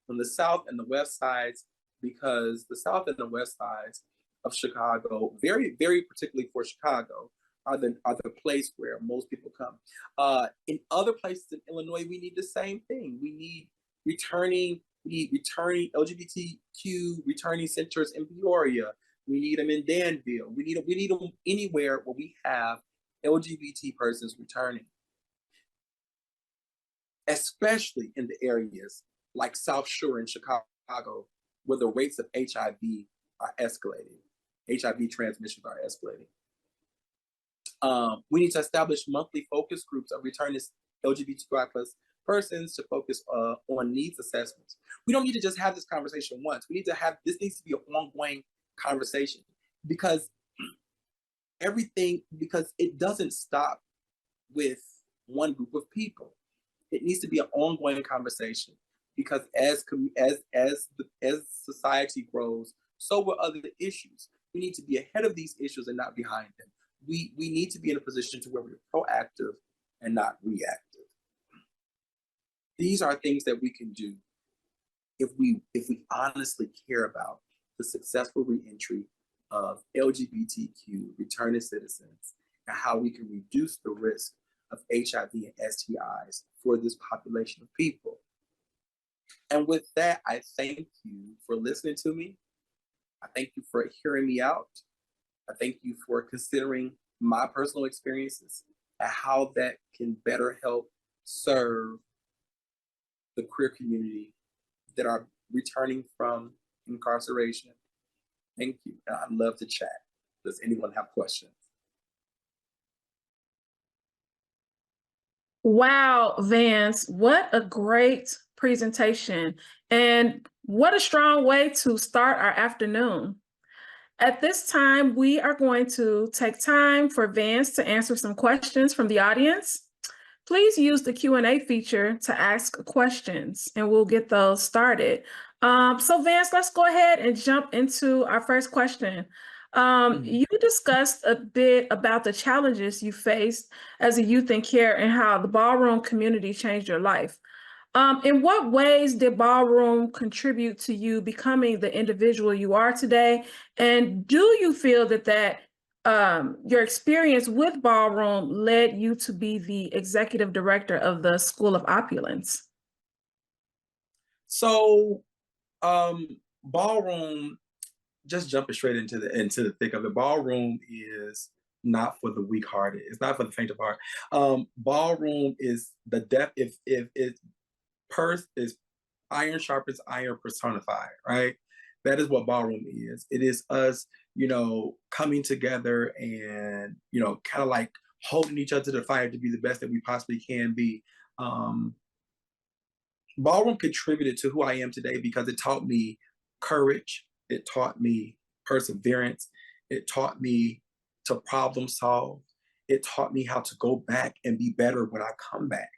from the South and the West sides, because the South and the West sides of Chicago, very, very particularly for Chicago, are the place where most people come. In other places in Illinois, we need the same thing. We need returning LGBTQ returning centers in Peoria. We need them in Danville. We need them anywhere where we have LGBT persons returning, especially in the areas like South Shore in Chicago, where the rates of HIV are escalating. HIV transmissions are escalating. We need to establish monthly focus groups of returning LGBTQI+ persons to focus on needs assessments. We don't need to just have this conversation once. This needs to be an ongoing conversation, because it doesn't stop with one group of people. It needs to be an ongoing conversation, because as society grows, so will other issues. We need to be ahead of these issues and not behind them. We need to be in a position to where we're proactive and not reactive. These are things that we can do if we honestly care about the successful reentry of LGBTQ returning citizens, and how we can reduce the risk of HIV and STIs for this population of people. And with that, I thank you for listening to me. I thank you for hearing me out. I thank you for considering my personal experiences and how that can better help serve the queer community that are returning from incarceration. Thank you. And I'd love to chat. Does anyone have questions? Wow, Vance, what a great presentation. And what a strong way to start our afternoon. At this time, we are going to take time for Vance to answer some questions from the audience. Please use the Q&A feature to ask questions, and we'll get those started. So Vance, let's go ahead and jump into our first question. You discussed a bit about the challenges you faced as a youth in care and how the ballroom community changed your life. In what ways did ballroom contribute to you becoming the individual you are today? And do you feel that your experience with ballroom led you to be the executive director of the School of Opulence? So, ballroom, just jumping straight into the thick of it. Ballroom is not for the weak-hearted. It's not for the faint of heart. Ballroom is the depth. If it's purse is iron sharpens iron personified, right? That is what ballroom is. It is us, coming together and, kind of like holding each other to the fire to be the best that we possibly can be. Ballroom contributed to who I am today because it taught me courage. It taught me perseverance. It taught me to problem solve. It taught me how to go back and be better when I come back.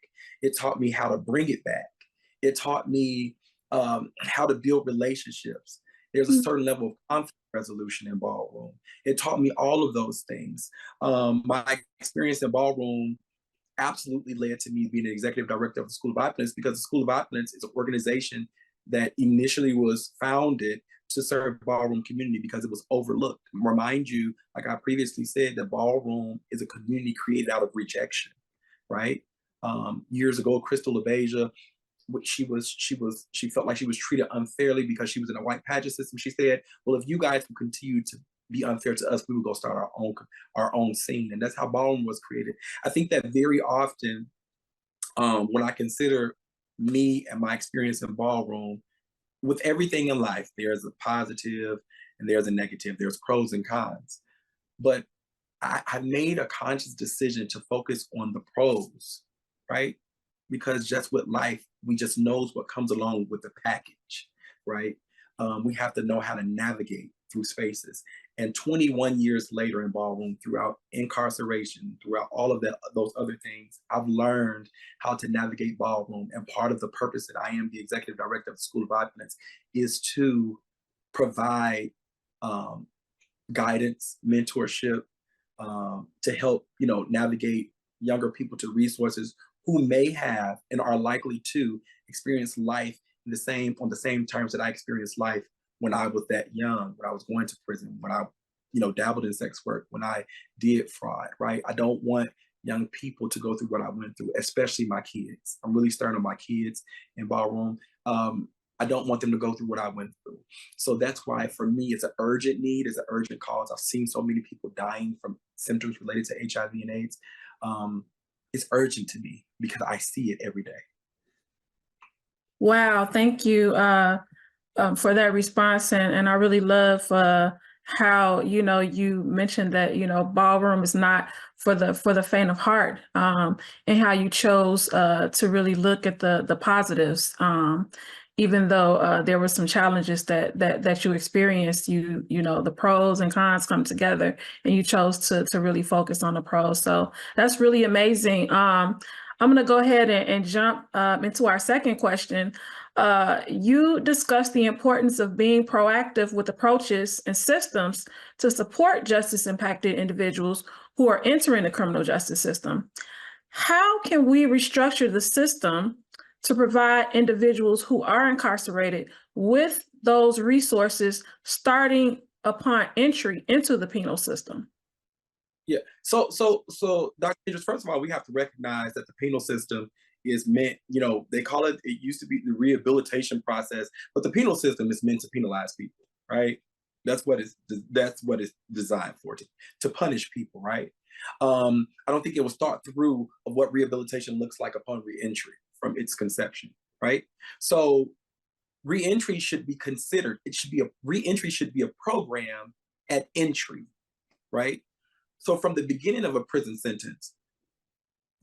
It taught me how to bring it back. It taught me how to build relationships. There's a certain level of conflict resolution in ballroom. It taught me all of those things. My experience in ballroom absolutely led to me being an executive director of the School of Opulence, because the School of Opulence is an organization that initially was founded to serve the ballroom community because it was overlooked. Remind you, like I previously said, that ballroom is a community created out of rejection, right? Years ago, Crystal LaBeija, she felt like she was treated unfairly because she was in a white pageant system. She said, well, if you guys will continue to be unfair to us, we will go start our own scene. And that's how ballroom was created. I think that very often, when I consider me and my experience in ballroom, with everything in life, there's a positive and there's a negative, there's pros and cons. But I made a conscious decision to focus on the pros, right? Because just with life, we just knows what comes along with the package, right? We have to know how to navigate through spaces. And 21 years later in ballroom, throughout incarceration, throughout all of those other things, I've learned how to navigate ballroom. And part of the purpose that I am the executive director of the School of Opulence is to provide guidance, mentorship, to help navigate younger people to resources who may have and are likely to experience life on the same terms that I experienced life when I was that young, when I was going to prison, when I, dabbled in sex work, when I did fraud, right? I don't want young people to go through what I went through, especially my kids. I'm really starting on my kids in ballroom. I don't want them to go through what I went through. So that's why for me, it's an urgent need, it's an urgent cause. I've seen so many people dying from symptoms related to HIV and AIDS. It's urgent to me because I see it every day. Wow, thank you for that response, and I really love how you mentioned that ballroom is not for the faint of heart, and how you chose to really look at the positives, even though there were some challenges that you experienced. The pros and cons come together, and you chose to really focus on the pros. So that's really amazing. I'm going to go ahead and jump into our second question. You discussed the importance of being proactive with approaches and systems to support justice-impacted individuals who are entering the criminal justice system. How can we restructure the system to provide individuals who are incarcerated with those resources starting upon entry into the penal system? Yeah. So Dr. Kendricks, first of all, we have to recognize that the penal system is meant, they call it used to be the rehabilitation process, but the penal system is meant to penalize people, right? That's what it's designed for, to punish people, right? I don't think it was thought through of what rehabilitation looks like upon reentry from its conception, right? So reentry should be considered, reentry should be a program at entry, right? So from the beginning of a prison sentence,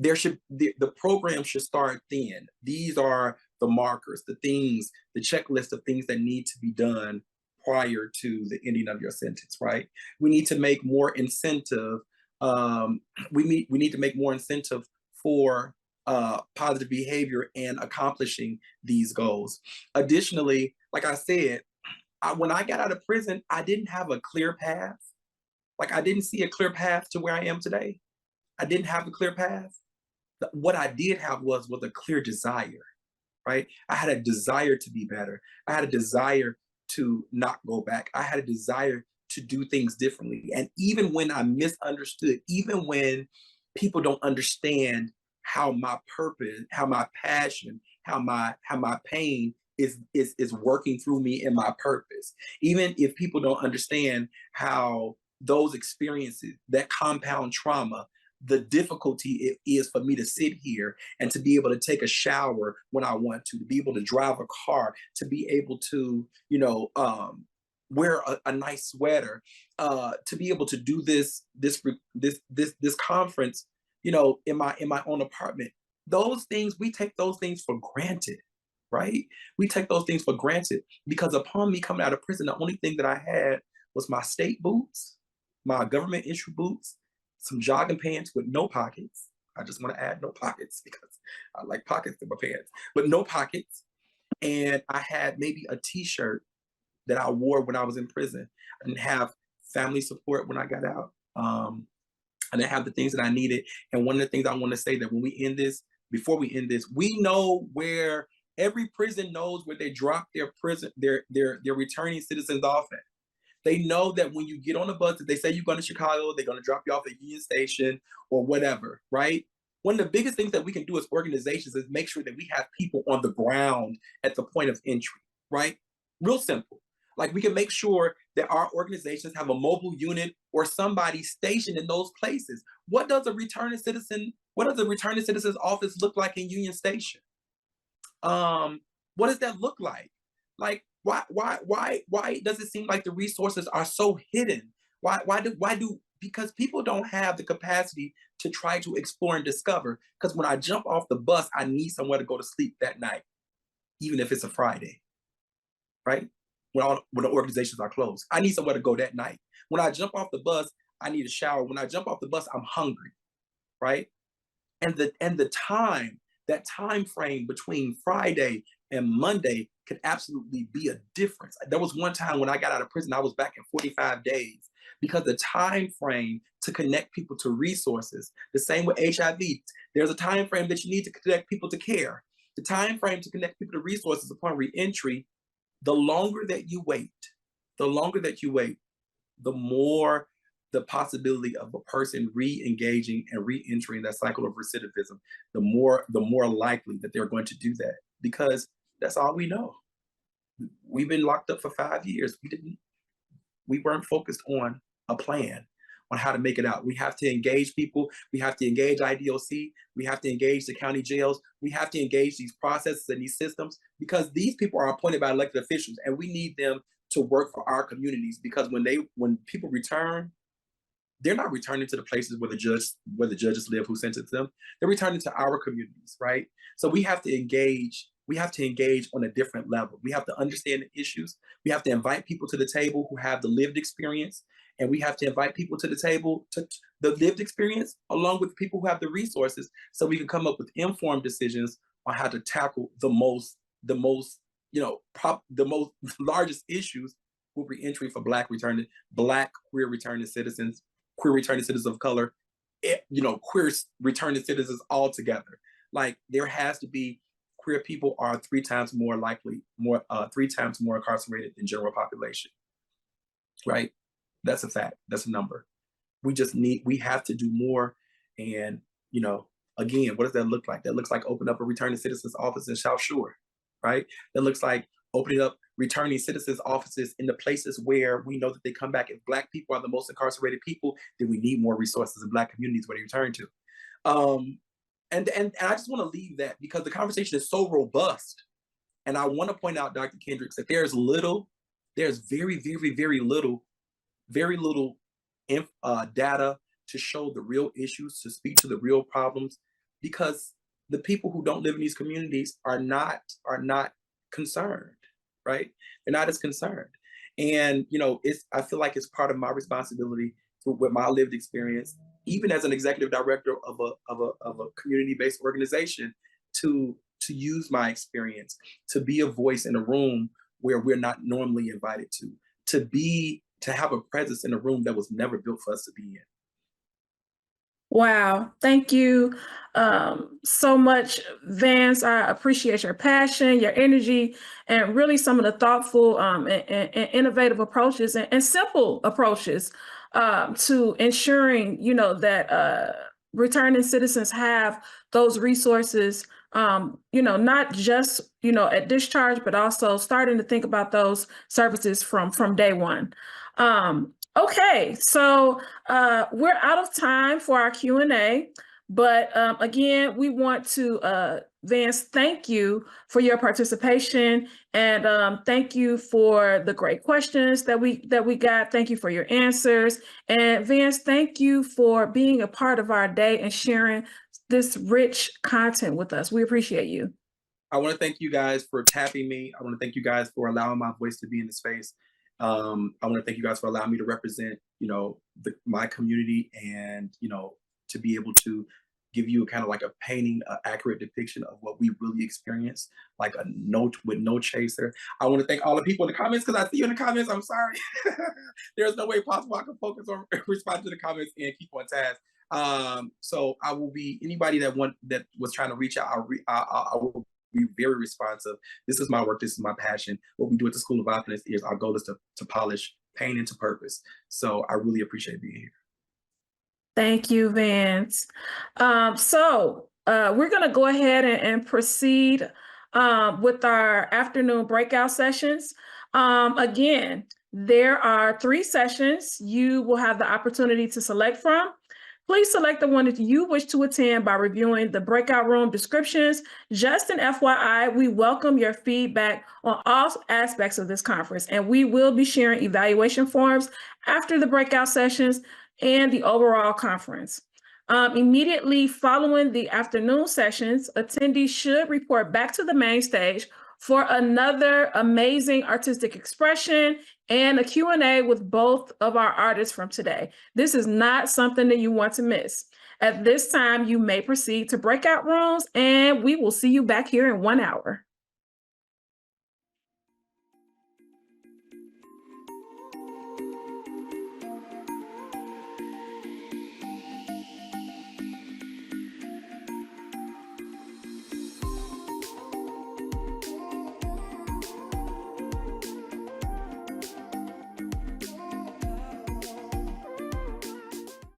the program should start then. These are the markers, the things, the checklist of things that need to be done prior to the ending of your sentence, right? We need to make more incentive. We need to make more incentive for positive behavior and accomplishing these goals. Additionally, like I said, when I got out of prison, I didn't have a clear path. Like I didn't see a clear path to where I am today. I didn't have a clear path. What I did have was a clear desire, right? I had a desire to be better. I had a desire to not go back. I had a desire to do things differently. And even when I misunderstood, even when people don't understand how my purpose, how my passion, how my pain is working through me in my purpose, even if people don't understand how those experiences, that compound trauma, the difficulty it is for me to sit here and to be able to take a shower when I want to be able to drive a car, to be able to, wear a nice sweater, to be able to do this conference, in my own apartment. Those things, we take those things for granted, right? We take those things for granted because upon me coming out of prison, the only thing that I had was my state boots, my government issue boots, some jogging pants with no pockets. I just want to add no pockets because I like pockets in my pants, but no pockets. And I had maybe a t-shirt that I wore when I was in prison. I didn't have family support when I got out. I didn't have the things that I needed. And one of the things I want to say that when we end this, before we end this, we know where every prison knows where they drop their returning citizens off at. They know that when you get on the bus, if they say you're going to Chicago, they're going to drop you off at Union Station or whatever, right? One of the biggest things that we can do as organizations is make sure that we have people on the ground at the point of entry, right? Real simple. Like we can make sure that our organizations have a mobile unit or somebody stationed in those places. What does a returning citizen's office look like in Union Station? What does that look like? Like, why does it seem like the resources are so hidden? Because people don't have the capacity to try to explore and discover. Because when I jump off the bus, I need somewhere to go to sleep that night, even if it's a Friday, right? When the organizations are closed, I need somewhere to go that night. When I jump off the bus, I need a shower. When I jump off the bus, I'm hungry, right? And that time frame between Friday and Monday could absolutely be a difference. There was one time when I got out of prison, I was back in 45 days because the time frame to connect people to resources, the same with HIV, there's a time frame that you need to connect people to care. The time frame to connect people to resources upon reentry, the longer that you wait, the more the possibility of a person re-engaging and re-entering that cycle of recidivism, the more likely that they're going to do that, because that's all we know. We've been locked up for 5 years. We weren't focused on a plan on how to make it out. We have to engage people. We have to engage IDOC. We have to engage the county jails. We have to engage these processes and these systems because these people are appointed by elected officials and we need them to work for our communities because when people return, they're not returning to the places where the judges live who sentenced them. They're returning to our communities, right? So we have to engage. We have to engage on a different level. We have to understand the issues. We have to invite people to the table who have the lived experience. And we have to invite people to the table to the lived experience along with people who have the resources so we can come up with informed decisions on how to tackle the most largest issues with reentry for Black queer returning citizens, queer returning citizens of color, queer returning citizens all together. Like there has to be, queer people are 3 times more incarcerated than general population, right? That's a fact. That's a number. We have to do more. And, again, what does that look like? That looks like open up a returning citizens office in South Shore, right? That looks like opening up returning citizens offices in the places where we know that they come back. If Black people are the most incarcerated people, then we need more resources in Black communities where they return to. And I just want to leave that because the conversation is so robust. And I want to point out, Dr. Kendricks, that there's very, very, very little data to show the real issues, to speak to the real problems, because the people who don't live in these communities are not concerned, right? They're not as concerned. And, I feel like it's part of my responsibility with my lived experience, even as an executive director of a community-based organization, to use my experience, to be a voice in a room where we're not normally invited to have a presence in a room that was never built for us to be in. Wow. Thank you so much, Vance. I appreciate your passion, your energy, and really some of the thoughtful and innovative approaches and simple approaches to ensuring, that returning citizens have those resources, not just, at discharge, but also starting to think about those services from day one. Okay, so we're out of time for our Q&A, but again, we want to, Vance, thank you for your participation, and thank you for the great questions that we got. Thank you for your answers, and Vance, thank you for being a part of our day and sharing this rich content with us. We appreciate you. I want to thank you guys for tapping me. I want to thank you guys for allowing my voice to be in the space. I want to thank you guys for allowing me to represent, my community, and, to be able to give you kind of like a painting, accurate depiction of what we really experience, like a note with no chaser. I want to thank all the people in the comments, because I see you in the comments. I'm sorry. There's no way possible I can focus on respond to the comments and keep on task. So I will be, anybody that was trying to reach out, I will be very responsive. This is my work. This is my passion. What we do at the School of Opulence is our goal is to polish pain into purpose. So I really appreciate being here. Thank you, Vance. So we're going to go ahead and proceed with our afternoon breakout sessions. Again, there are 3 sessions you will have the opportunity to select from. Please select the one that you wish to attend by reviewing the breakout room descriptions. Just an FYI, we welcome your feedback on all aspects of this conference, and we will be sharing evaluation forms after the breakout sessions and the overall conference. Immediately following the afternoon sessions, attendees should report back to the main stage for another amazing artistic expression and a Q&A with both of our artists from today. This is not something that you want to miss. At this time, you may proceed to breakout rooms, and we will see you back here in 1 hour.